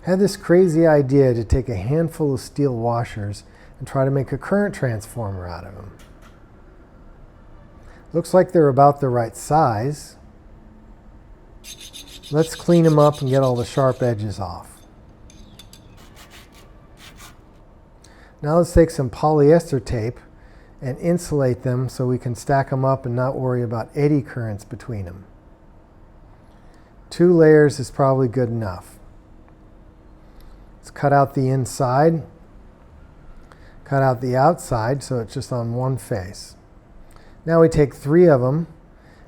had this crazy idea to take a handful of steel washers and try to make a current transformer out of them. Looks like they're about the right size. Let's clean them up and get all the sharp edges off. Now let's take some polyester tape and insulate them so we can stack them up and not worry about eddy currents between them. 2 layers is probably good enough. Let's cut out the inside, cut out the outside so it's just on one face. Now we take 3 of them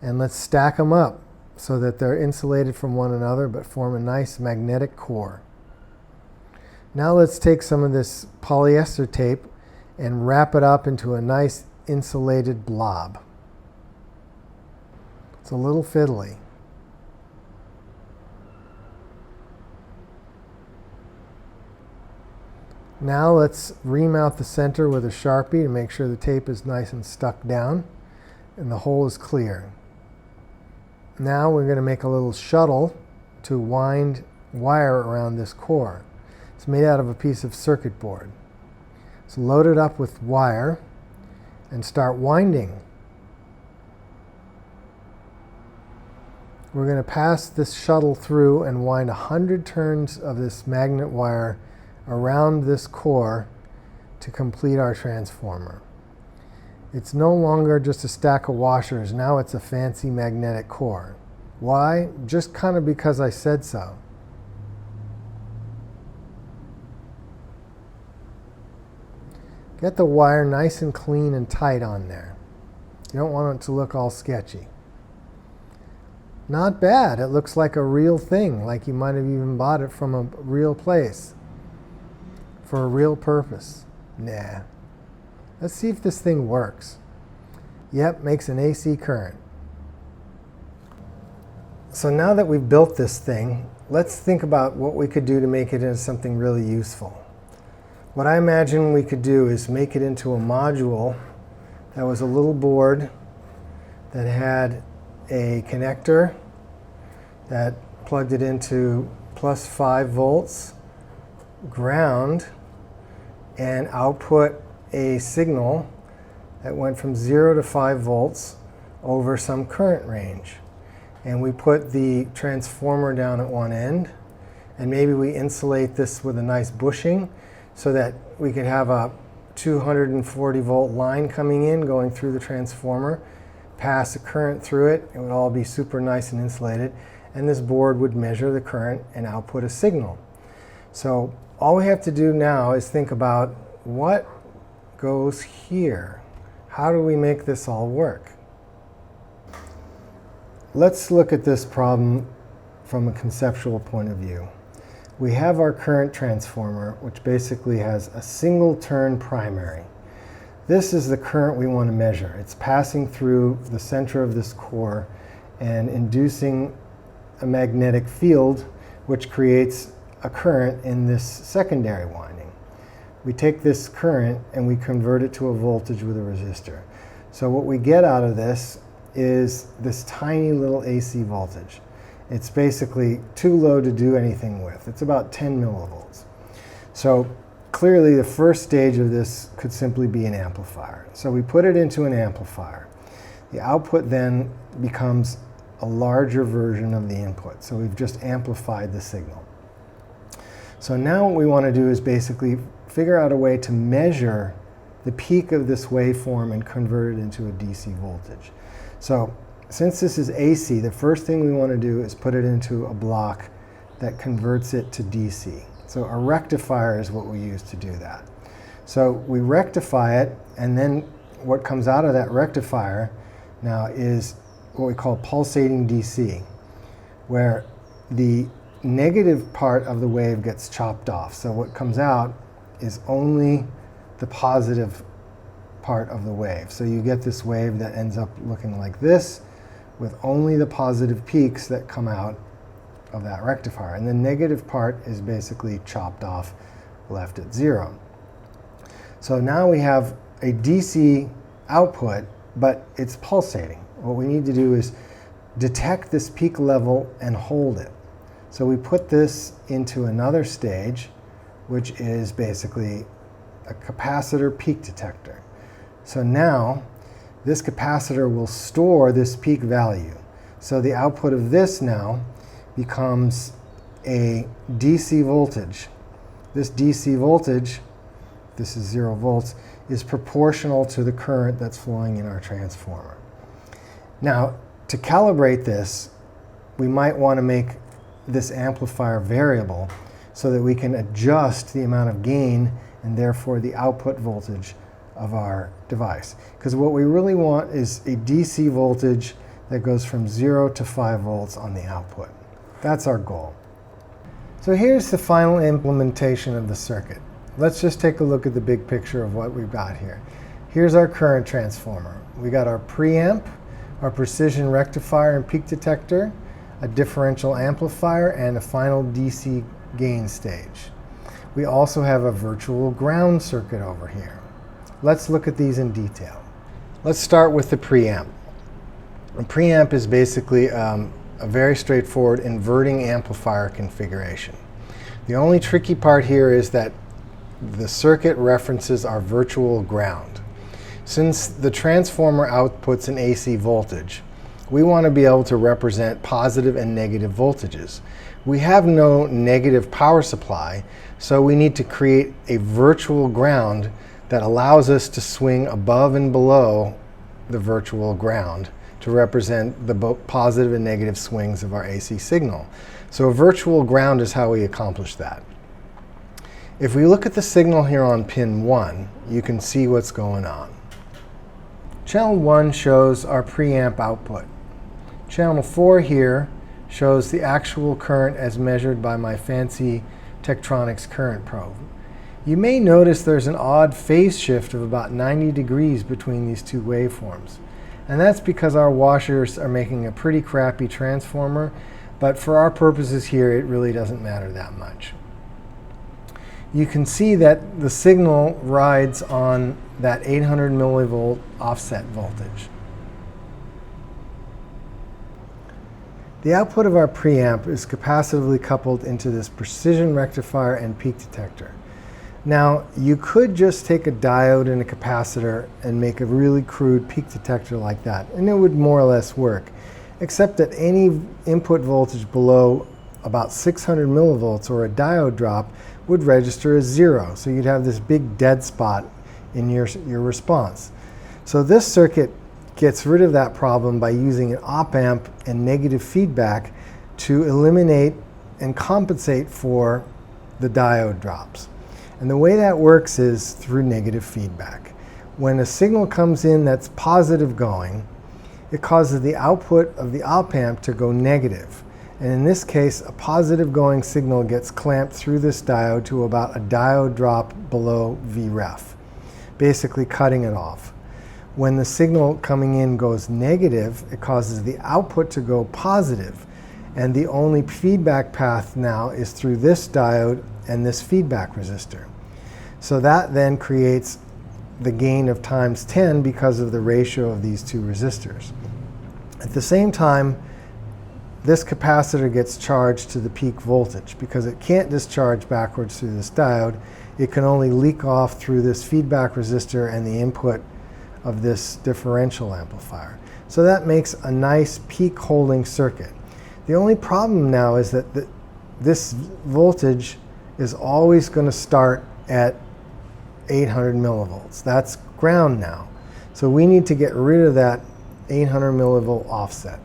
and let's stack them up so that they're insulated from one another but form a nice magnetic core. Now let's take some of this polyester tape and wrap it up into a nice insulated blob. It's a little fiddly. Now let's remount the center with a Sharpie to make sure the tape is nice and stuck down and the hole is clear. Now we're going to make a little shuttle to wind wire around this core. It's made out of a piece of circuit board. So load it up with wire and start winding. We're going to pass this shuttle through and wind 100 turns of this magnet wire around this core to complete our transformer. It's no longer just a stack of washers, now it's a fancy magnetic core. Why? Just kind of because I said so. Get the wire nice and clean and tight on there. You don't want it to look all sketchy. Not bad. It looks like a real thing, like you might have even bought it from a real place for a real purpose. Nah. Let's see if this thing works. Yep, makes an AC current. So now that we've built this thing, let's think about what we could do to make it into something really useful. What I imagine we could do is make it into a module that was a little board that had a connector that plugged it into plus 5 volts, ground, and output a signal that went from 0 to 5 volts over some current range. And we put the transformer down at one end, and maybe we insulate this with a nice bushing so that we could have a 240 volt line coming in, going through the transformer, pass a current through it. It would all be super nice and insulated, and this board would measure the current and output a signal. So all we have to do now is think about what goes here. How do we make this all work? Let's look at this problem from a conceptual point of view. We have our current transformer, which basically has a single turn primary. This is the current we want to measure. It's passing through the center of this core and inducing a magnetic field, which creates a current in this secondary winding. We take this current and we convert it to a voltage with a resistor. So what we get out of this is this tiny little AC voltage. It's basically too low to do anything with. It's about 10 millivolts. So clearly the first stage of this could simply be an amplifier. So we put it into an amplifier. The output then becomes a larger version of the input. So we've just amplified the signal. So now what we want to do is basically figure out a way to measure the peak of this waveform and convert it into a DC voltage. So since this is AC, the first thing we want to do is put it into a block that converts it to DC. So a rectifier is what we use to do that. So we rectify it, and then what comes out of that rectifier now is what we call pulsating DC, where the negative part of the wave gets chopped off. So what comes out is only the positive part of the wave. So you get this wave that ends up looking like this, with only the positive peaks that come out of that rectifier. And the negative part is basically chopped off, left at 0. So now we have a DC output, but it's pulsating. What we need to do is detect this peak level and hold it. So we put this into another stage, which is basically a capacitor peak detector. So now this capacitor will store this peak value. So the output of this now becomes a DC voltage. This DC voltage, this is 0 volts, is proportional to the current that's flowing in our transformer. Now, to calibrate this, we might want to make this amplifier variable so that we can adjust the amount of gain and therefore the output voltage of our device. Because what we really want is a DC voltage that goes from 0 to 5 volts on the output. That's our goal. So here's the final implementation of the circuit. Let's just take a look at the big picture of what we've got here. Here's our current transformer. We got our preamp, our precision rectifier and peak detector, a differential amplifier, and a final DC gain stage. We also have a virtual ground circuit over here. Let's look at these in detail. Let's start with the preamp. A preamp is basically a very straightforward inverting amplifier configuration. The only tricky part here is that the circuit references our virtual ground. Since the transformer outputs an AC voltage, we want to be able to represent positive and negative voltages. We have no negative power supply, so we need to create a virtual ground that allows us to swing above and below the virtual ground to represent the both positive and negative swings of our AC signal. So a virtual ground is how we accomplish that. If we look at the signal here on pin 1, you can see what's going on. Channel 1 shows our preamp output. Channel 4 here shows the actual current as measured by my fancy Tektronix current probe. You may notice there's an odd phase shift of about 90 degrees between these two waveforms. And that's because our washers are making a pretty crappy transformer, but for our purposes here, it really doesn't matter that much. You can see that the signal rides on that 800 millivolt offset voltage. The output of our preamp is capacitively coupled into this precision rectifier and peak detector. Now, you could just take a diode and a capacitor and make a really crude peak detector like that, and it would more or less work, except that any input voltage below about 600 millivolts or a diode drop would register as 0. So you'd have this big dead spot in your response. So this circuit gets rid of that problem by using an op-amp and negative feedback to eliminate and compensate for the diode drops. And the way that works is through negative feedback. When a signal comes in that's positive going, it causes the output of the op-amp to go negative. And in this case, a positive going signal gets clamped through this diode to about a diode drop below Vref, basically cutting it off. When the signal coming in goes negative, it causes the output to go positive. And the only feedback path now is through this diode and this feedback resistor. So that then creates the gain of times 10 because of the ratio of these two resistors. At the same time, this capacitor gets charged to the peak voltage. Because it can't discharge backwards through this diode, it can only leak off through this feedback resistor and the input of this differential amplifier. So that makes a nice peak holding circuit. The only problem now is that this voltage is always going to start at 800 millivolts. That's ground now. So we need to get rid of that 800 millivolt offset.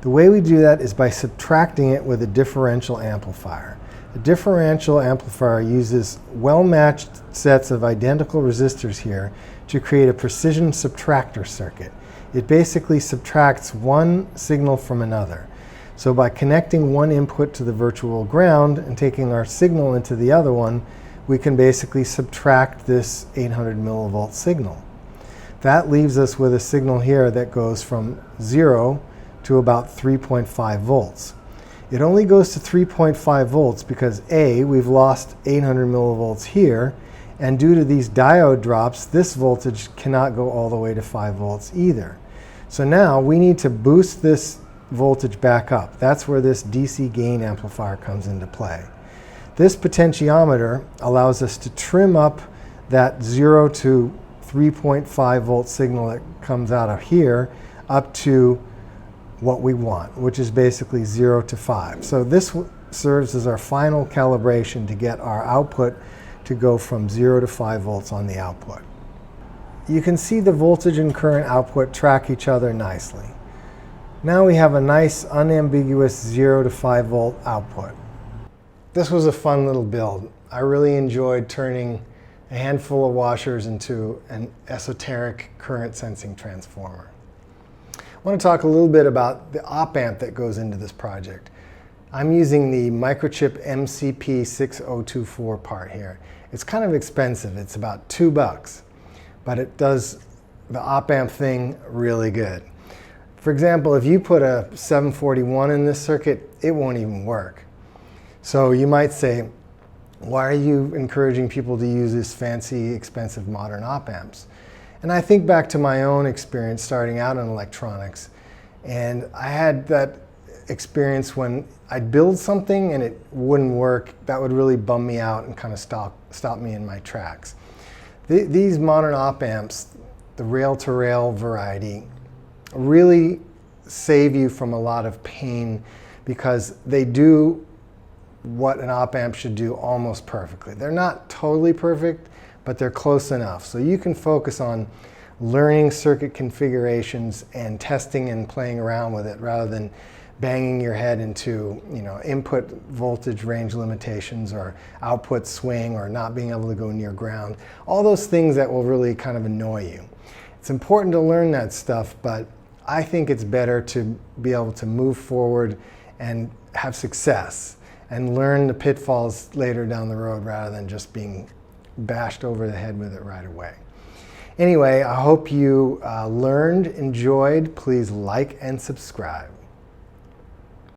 The way we do that is by subtracting it with a differential amplifier. A differential amplifier uses well-matched sets of identical resistors here to create a precision subtractor circuit. It basically subtracts one signal from another. So by connecting one input to the virtual ground and taking our signal into the other one, we can basically subtract this 800 millivolt signal. That leaves us with a signal here that goes from 0 to about 3.5 volts. It only goes to 3.5 volts because A, we've lost 800 millivolts here, and due to these diode drops, this voltage cannot go all the way to 5 volts either. So now we need to boost this voltage back up. That's where this DC gain amplifier comes into play. This potentiometer allows us to trim up that 0 to 3.5 volt signal that comes out of here up to what we want, which is basically 0 to 5. So this serves as our final calibration to get our output to go from 0 to 5 volts on the output. You can see the voltage and current output track each other nicely. Now we have a nice unambiguous 0 to 5 volt output. This was a fun little build. I really enjoyed turning a handful of washers into an esoteric current sensing transformer. I want to talk a little bit about the op amp that goes into this project. I'm using the microchip MCP6024 part here. It's kind of expensive. It's about $2, but it does the op amp thing really good. For example, if you put a 741 in this circuit, it won't even work. So you might say, why are you encouraging people to use this fancy, expensive modern op amps? And I think back to my own experience starting out in electronics. And I had that experience when I'd build something and it wouldn't work. That would really bum me out and kind of stop me in my tracks. These modern op amps, the rail-to-rail variety, really save you from a lot of pain because they do what an op amp should do almost perfectly. They're not totally perfect, but they're close enough. So you can focus on learning circuit configurations and testing and playing around with it rather than banging your head into, input voltage range limitations or output swing or not being able to go near ground. All those things that will really kind of annoy you. It's important to learn that stuff, but I think it's better to be able to move forward and have success and learn the pitfalls later down the road rather than just being bashed over the head with it right away. Anyway, I hope you learned, enjoyed. Please like and subscribe.